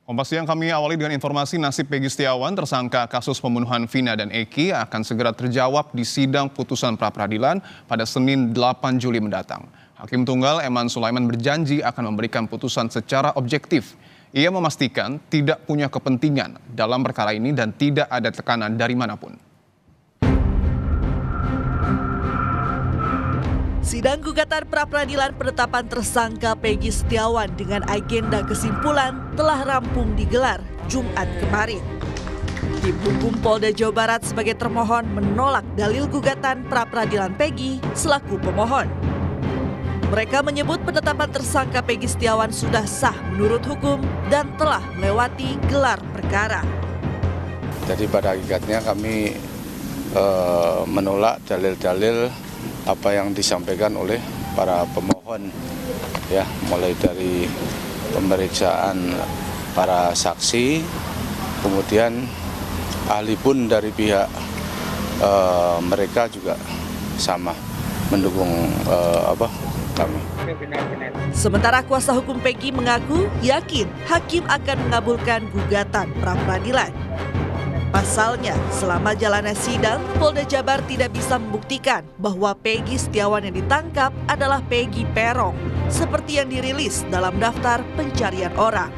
Kompas Siang kami awali dengan informasi nasib Peggy Setiawan, tersangka kasus pembunuhan Vina dan Eki akan segera terjawab di sidang putusan pra-peradilan pada Senin 8 Juli mendatang. Hakim Tunggal Eman Sulaiman berjanji akan memberikan putusan secara objektif. Ia memastikan tidak punya kepentingan dalam perkara ini dan tidak ada tekanan dari manapun. Sidang gugatan pra-peradilan penetapan tersangka Peggy Setiawan dengan agenda kesimpulan telah rampung digelar Jumat kemarin. Tim Hukum Polda Jawa Barat sebagai termohon menolak dalil gugatan pra-peradilan Peggy selaku pemohon. Mereka menyebut penetapan tersangka Peggy Setiawan sudah sah menurut hukum dan telah melewati gelar perkara. Jadi pada hakikatnya kami menolak dalil-dalil apa yang disampaikan oleh para pemohon, ya, mulai dari pemeriksaan para saksi, kemudian ahli pun dari pihak mereka juga sama mendukung kami. Sementara kuasa hukum Peggy mengaku yakin hakim akan mengabulkan gugatan pra-peradilan. Pasalnya, selama jalannya sidang, Polda Jabar tidak bisa membuktikan bahwa Peggy Setiawan yang ditangkap adalah Peggy Peron, seperti yang dirilis dalam daftar pencarian orang.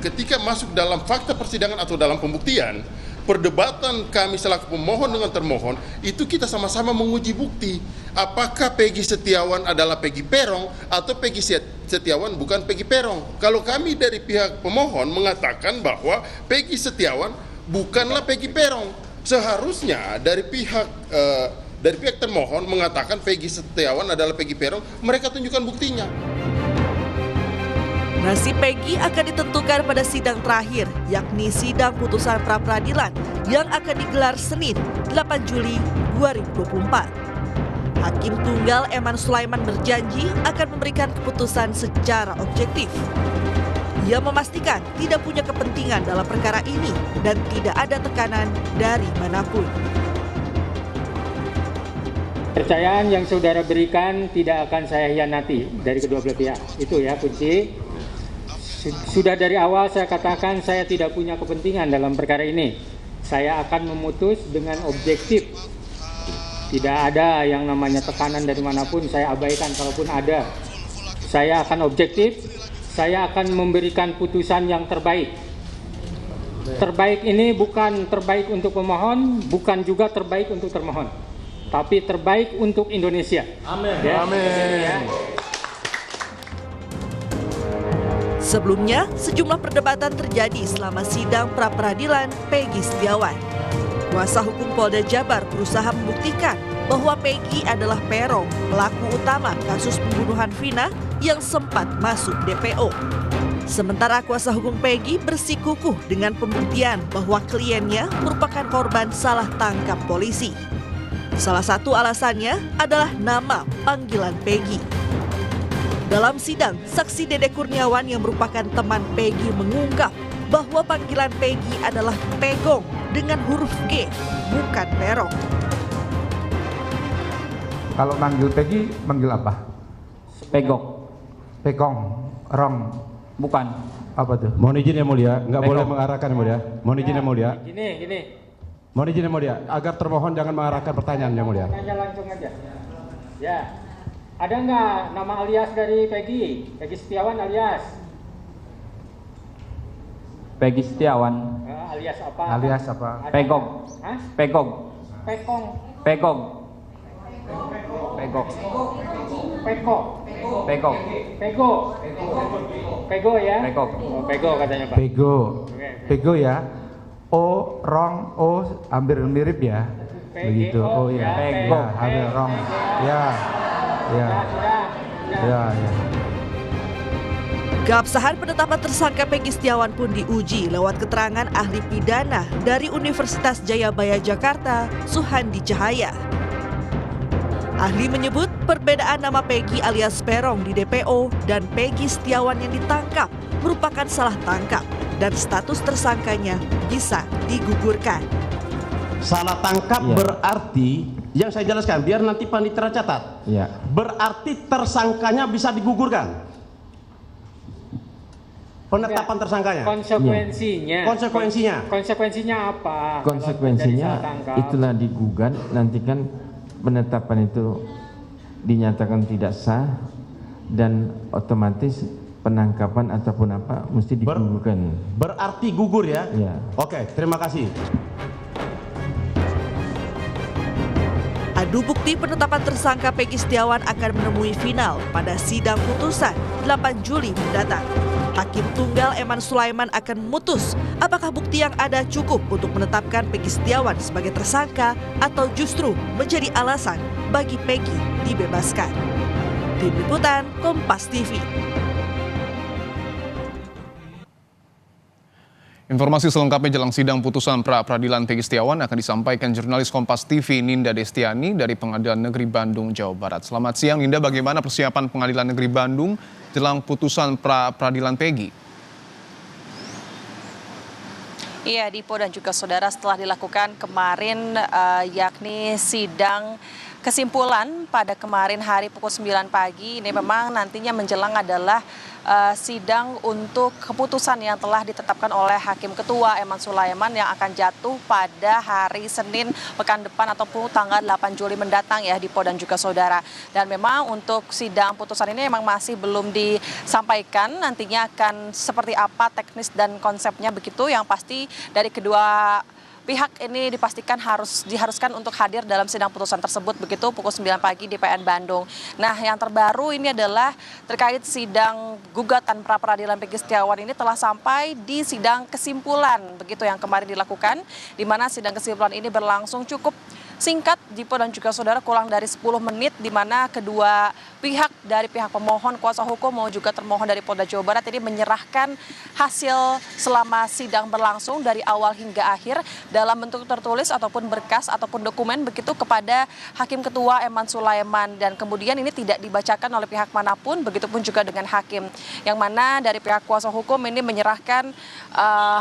Ketika masuk dalam fakta persidangan atau dalam pembuktian, perdebatan kami selaku pemohon dengan termohon, itu kita sama-sama menguji bukti. Apakah Peggy Setiawan adalah Peggy Peron atau Peggy Setiawan bukan Peggy Peron. Kalau kami dari pihak pemohon mengatakan bahwa Peggy Setiawan bukanlah Peggy Peron, seharusnya dari pihak termohon mengatakan Peggy Setiawan adalah Peggy Peron, mereka tunjukkan buktinya. Nasib Peggy akan ditentukan pada sidang terakhir, yakni sidang putusan pra-peradilan yang akan digelar Senin 8 Juli 2024. Hakim Tunggal Eman Sulaiman berjanji akan memberikan keputusan secara objektif. Ia memastikan tidak punya kepentingan dalam perkara ini dan tidak ada tekanan dari manapun. Kepercayaan yang saudara berikan tidak akan saya hianati dari kedua belah pihak. Itu ya kunci. Sudah dari awal saya katakan saya tidak punya kepentingan dalam perkara ini. Saya akan memutus dengan objektif. Tidak ada yang namanya tekanan dari manapun, saya abaikan kalaupun ada. Saya akan objektif, saya akan memberikan putusan yang terbaik. Terbaik ini bukan terbaik untuk pemohon, bukan juga terbaik untuk termohon. Tapi terbaik untuk Indonesia. Amin. Ya. Amin. Sebelumnya, sejumlah perdebatan terjadi selama sidang pra-peradilan Peggy Setiawan. Kuasa hukum Polda Jabar berusaha membuktikan bahwa Peggy adalah Peron, pelaku utama kasus pembunuhan Vina yang sempat masuk DPO. Sementara kuasa hukum Peggy bersikukuh dengan pembuktian bahwa kliennya merupakan korban salah tangkap polisi. Salah satu alasannya adalah nama panggilan Peggy. Dalam sidang, saksi Dede Kurniawan yang merupakan teman Peggy mengungkap bahwa panggilan Peggy adalah Pegong dengan huruf G, bukan Peron. Kalau manggil Peggy, manggil apa? Pegong. Pegong, Rong. Bukan. Apa tuh? Mohon izin ya mulia, nggak Pegong. boleh mengarahkan ya mulia. Mohon izin ya mulia. Gini. Mohon izin ya mulia, agar termohon jangan mengarahkan pertanyaan ya mulia. Tanya langsung aja. Ya. Ada nggak nama alias dari Peggy? Peggy Setiawan alias? Peggy Setiawan. Alias apa? Alias apa? Pegong. Hah? Pegong. Pekong. Pegong. Pegong. Peko. Pegong. Pego. Pego ya? Pegong. Oh, Pego katanya Pak. Pego. Pego ya. O, Rong, O hampir mirip ya. Begitu. Oh ya. Pego. Ya, hampir Rong. Ya. Ya. Ya. Keabsahan penetapan tersangka Peggy Setiawan pun diuji lewat keterangan ahli pidana dari Universitas Jayabaya Jakarta, Suhandi Cahaya. Ahli menyebut perbedaan nama Peggy alias Peron di DPO dan Peggy Setiawan yang ditangkap merupakan salah tangkap dan status tersangkanya bisa digugurkan. Salah tangkap berarti, yang saya jelaskan biar nanti panitia catat, berarti tersangkanya bisa digugurkan. penetapan tersangkanya. Konsekuensinya apa? Konsekuensinya itulah digugat, nanti kan penetapan itu dinyatakan tidak sah dan otomatis penangkapan ataupun apa mesti digugurkan. Berarti gugur ya? Ya. Oke, terima kasih. Adu bukti penetapan tersangka Peggy Setiawan akan menemui final pada sidang putusan 8 Juli mendatang. Hakim Tunggal Eman Sulaiman akan memutus apakah bukti yang ada cukup untuk menetapkan Peggy Setiawan sebagai tersangka atau justru menjadi alasan bagi Peggy dibebaskan. Tim Liputan Kompas TV. Informasi selengkapnya jelang sidang putusan pra-peradilan Peggy Setiawan akan disampaikan jurnalis Kompas TV Ninda Destiani dari Pengadilan Negeri Bandung, Jawa Barat. Selamat siang Ninda, bagaimana persiapan Pengadilan Negeri Bandung jelang putusan pra-peradilan Peggy? Iya, Dipo dan juga saudara, setelah dilakukan kemarin yakni sidang kesimpulan pada kemarin hari pukul 9 pagi, ini memang nantinya menjelang adalah sidang untuk keputusan yang telah ditetapkan oleh Hakim Ketua Eman Sulaiman yang akan jatuh pada hari Senin pekan depan ataupun tanggal 8 Juli mendatang ya Dipo dan juga saudara. Dan memang untuk sidang putusan ini memang masih belum disampaikan nantinya akan seperti apa teknis dan konsepnya begitu, yang pasti dari kedua pihak ini dipastikan diharuskan untuk hadir dalam sidang putusan tersebut begitu pukul 9 pagi di PN Bandung. Nah, yang terbaru ini adalah terkait sidang gugatan pra-peradilan Peggy Setiawan ini telah sampai di sidang kesimpulan begitu yang kemarin dilakukan, di mana sidang kesimpulan ini berlangsung cukup singkat Dipo dan juga saudara, kurang dari 10 menit, di mana kedua pihak dari pihak pemohon, kuasa hukum maupun juga termohon dari Polda Jawa Barat ini menyerahkan hasil selama sidang berlangsung dari awal hingga akhir dalam bentuk tertulis ataupun berkas ataupun dokumen begitu kepada Hakim Ketua Eman Sulaiman, dan kemudian ini tidak dibacakan oleh pihak manapun, begitupun juga dengan hakim, yang mana dari pihak kuasa hukum ini menyerahkan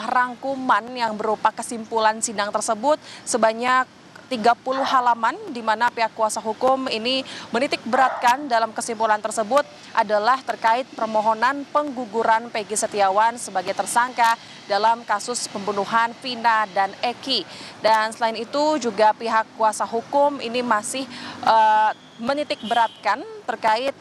rangkuman yang berupa kesimpulan sidang tersebut sebanyak 30 halaman, di mana pihak kuasa hukum ini menitik beratkan dalam kesimpulan tersebut adalah terkait permohonan pengguguran Peggy Setiawan sebagai tersangka dalam kasus pembunuhan Vina dan Eki. Dan selain itu juga pihak kuasa hukum ini masih menitik beratkan terkait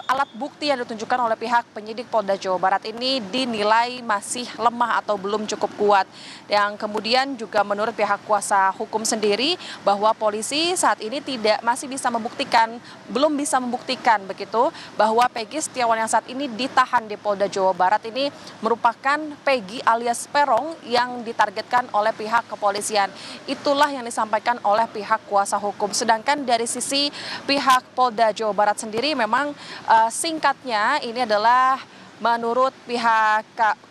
alat bukti yang ditunjukkan oleh pihak penyidik Polda Jawa Barat ini dinilai masih lemah atau belum cukup kuat. Yang kemudian juga menurut pihak kuasa hukum sendiri bahwa polisi saat ini belum bisa membuktikan begitu bahwa Peggy Setiawan yang saat ini ditahan di Polda Jawa Barat ini merupakan Peggy alias Peron yang ditargetkan oleh pihak kepolisian. Itulah yang disampaikan oleh pihak kuasa hukum. Sedangkan dari sisi pihak Polda Jawa Barat sendiri memang singkatnya ini adalah menurut pihak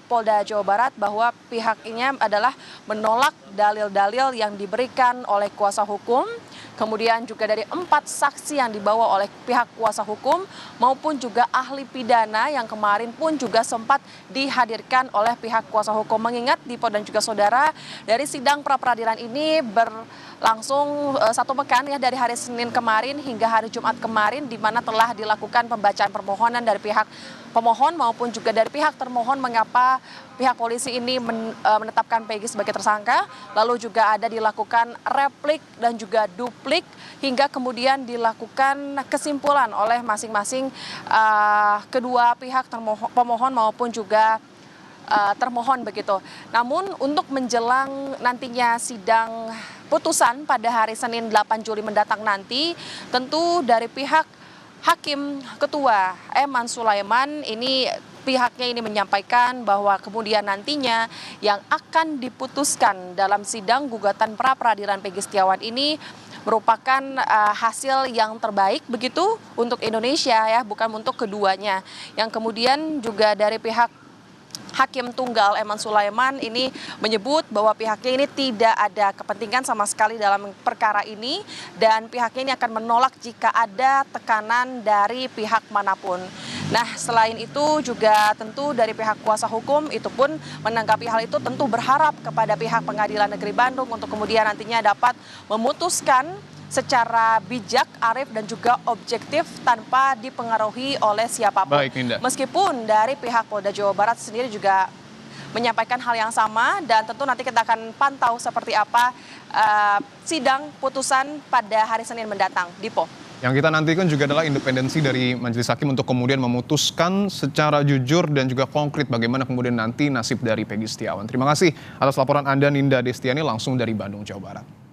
Polda Jawa Barat bahwa pihaknya adalah menolak dalil-dalil yang diberikan oleh kuasa hukum, kemudian juga dari 4 saksi yang dibawa oleh pihak kuasa hukum maupun juga ahli pidana yang kemarin pun juga sempat dihadirkan oleh pihak kuasa hukum. Mengingat Dipo dan juga saudara, dari sidang pra-peradilan ini berlangsung 1 pekan ya, dari hari Senin kemarin hingga hari Jumat kemarin, di mana telah dilakukan pembacaan permohonan dari pihak pemohon maupun juga dari pihak termohon mengapa pihak polisi ini menetapkan Peggy sebagai tersangka, lalu juga ada dilakukan replik dan juga duplik hingga kemudian dilakukan kesimpulan oleh masing-masing kedua pihak pemohon maupun juga termohon begitu. Namun untuk menjelang nantinya sidang putusan pada hari Senin 8 Juli mendatang nanti, tentu dari pihak Hakim Ketua Eman Sulaiman ini pihaknya ini menyampaikan bahwa kemudian nantinya yang akan diputuskan dalam sidang gugatan pra-peradilan Peggy Setiawan ini merupakan hasil yang terbaik begitu untuk Indonesia ya, bukan untuk keduanya. Yang kemudian juga dari pihak Hakim Tunggal Eman Sulaiman ini menyebut bahwa pihaknya ini tidak ada kepentingan sama sekali dalam perkara ini, dan pihaknya ini akan menolak jika ada tekanan dari pihak manapun. Nah, selain itu juga tentu dari pihak kuasa hukum itu pun menanggapi hal itu, tentu berharap kepada pihak Pengadilan Negeri Bandung untuk kemudian nantinya dapat memutuskan secara bijak, arif, dan juga objektif tanpa dipengaruhi oleh siapapun. Baik, Ninda. Meskipun dari pihak Polda Jawa Barat sendiri juga menyampaikan hal yang sama, dan tentu nanti kita akan pantau seperti apa sidang putusan pada hari Senin mendatang. Dipo. Yang kita nantikan juga adalah independensi dari majelis hakim untuk kemudian memutuskan secara jujur dan juga konkret bagaimana kemudian nanti nasib dari Peggy Setiawan. Terima kasih atas laporan Anda, Ninda Destiani, langsung dari Bandung, Jawa Barat.